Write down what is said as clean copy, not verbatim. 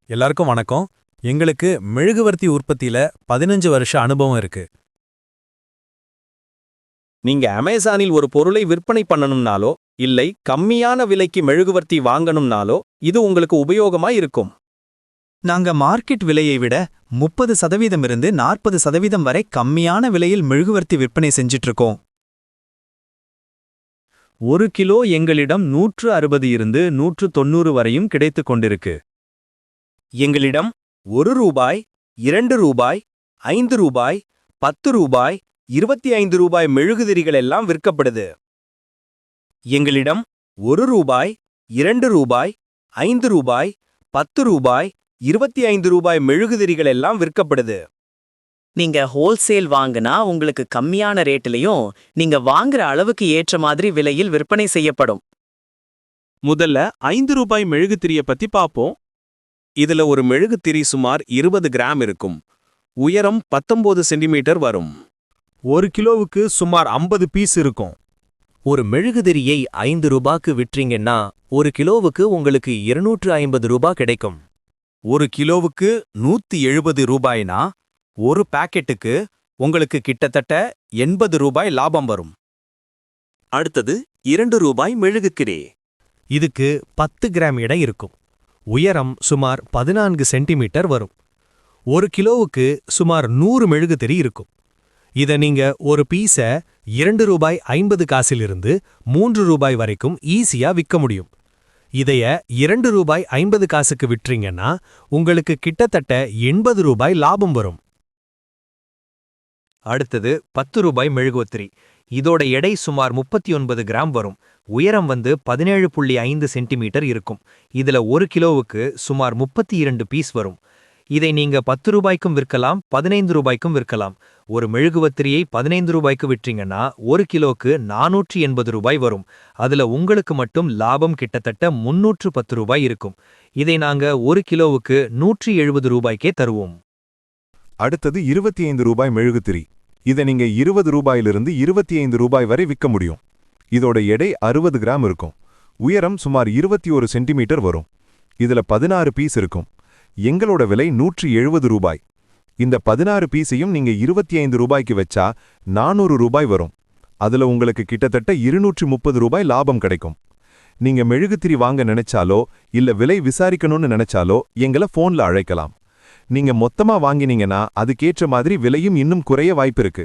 எல்லாருக்கும் வணக்கம். எங்களுக்கு மெழுகுவர்த்தி உற்பத்தியில 15 வருஷ அனுபவம் இருக்கு. நீங்க அமேசானில் ஒரு பொருளை விற்பனை பண்ணணும்னாலோ இல்லை கம்மியான விலைக்கு மெழுகுவர்த்தி வாங்கணும்னாலோ இது உங்களுக்கு உபயோகமா இருக்கும். நாங்க மார்க்கெட் விலையை விட 30% இருந்து 40% வரை கம்மியான விலையில் மெழுகுவர்த்தி விற்பனை செஞ்சிட்டு இருக்கோம். 1 கிலோ எங்களிடம் 160 இருந்து 190 வரையும் கிடைத்துக் கொண்டிருக்கு. எங்களிடம் 1 ரூபாய், 2 ரூபாய், 5 ரூபாய், 10 ரூபாய், 25 ரூபாய் மெழுகுதிரிகள் எல்லாம் விற்கப்படுது. எங்களிடம் 1 ரூபாய், 2 ரூபாய், 5 ரூபாய், 10 ரூபாய், 25 ரூபாய் மெழுகுதிரிகள் எல்லாம் விற்கப்படுது. நீங்க ஹோல்சேல் வாங்குனா உங்களுக்கு கம்மியான ரேட்லயும் நீங்க வாங்குற அளவுக்கு ஏற்ற மாதிரி விலையில் விற்பனை செய்யப்படும். முதல்ல 5 ரூபாய் மெழுகுதிரிய பத்தி பாப்போம். இதுல ஒரு மெழுகுதிரி சுமார் 20 கிராம் இருக்கும். உயரம் 19 சென்டிமீட்டர் வரும். 1 கிலோவுக்கு சுமார் 50 பீஸ் இருக்கும். ஒரு மெழுகுதிரியை 5 ரூபாய்க்கு விற்றீங்கன்னா 1 கிலோவுக்கு உங்களுக்கு 250 ரூபாய் கிடைக்கும். 1 கிலோவுக்கு 170 ரூபாய்னா ஒரு பாக்கெட்டுக்கு உங்களுக்கு கிட்டத்தட்ட 80 ரூபாய் லாபம் வரும். அடுத்தது 2 ரூபாய் மெழுகுதிரி. இதுக்கு 10 கிராம் எடை இருக்கும். உயரம் சுமார் 14 சென்டிமீட்டர் வரும். 1 கிலோவுக்கு சுமார் 100 மெழுகுதிரி இருக்கும். இத நீங்க ஒரு பீஸ 2 ரூபாய் 50 காசிலிருந்து 3 ரூபாய் வரைக்கும் ஈஸியா விற்க முடியும். இதைய 2 ரூபாய் 50 காசுக்கு விற்றீங்கன்னா உங்களுக்கு கிட்டத்தட்ட 80 ரூபாய் லாபம் வரும். அடுத்தது 10 ரூபாய் மெழுகுவர்த்தி. இதோட எடை சுமார் 39 கிராம் வரும். உயரம் 17.5 சென்டிமீட்டர் இருக்கும். இதுல 1 கிலோவுக்கு சுமார் 32 பீஸ் வரும். இதை நீங்க 10 ரூபாய்க்கும் விற்கலாம், 15 ரூபாய்க்கும் விற்கலாம். ஒரு மெழுகுவர்த்தியை 15 ரூபாய்க்கு விற்றீங்கன்னா 1 கிலோக்கு 480 ரூபாய் வரும். அதுல உங்களுக்கு மட்டும் லாபம் கிட்டத்தட்ட 310 ரூபாய் இருக்கும். இதை நாங்க 1 கிலோவுக்கு 170 ரூபாய்க்கே தருவோம். அடுத்தது 25 ரூபாய் மெழுகுதிரி. இதை நீங்க 20 ரூபாயிலிருந்து 25 ரூபாய் வரை விற்க முடியும். இதோட எடை 60 கிராம் இருக்கும். உயரம் சுமார் 21 சென்டிமீட்டர் வரும். இதுல 16 பீஸ் இருக்கும். எங்களோட விலை 170 ரூபாய். இந்த 16 பீஸையும் நீங்க 25 ரூபாய்க்கு வச்சா 400 ரூபாய் வரும். அதுல உங்களுக்கு கிட்டத்தட்ட 230 ரூபாய் லாபம் கிடைக்கும். நீங்க மெழுகுதிரி வாங்க நினைச்சாலோ இல்ல விலை விசாரிக்கணும்னு நினைச்சாலோ எங்களை போன்ல அழைக்கலாம். நீங்க மொத்தமா வாங்கினீங்கன்னா அதுக்கேற்ற மாதிரி விலையும் இன்னும் குறைய வாய்ப்பிருக்கு.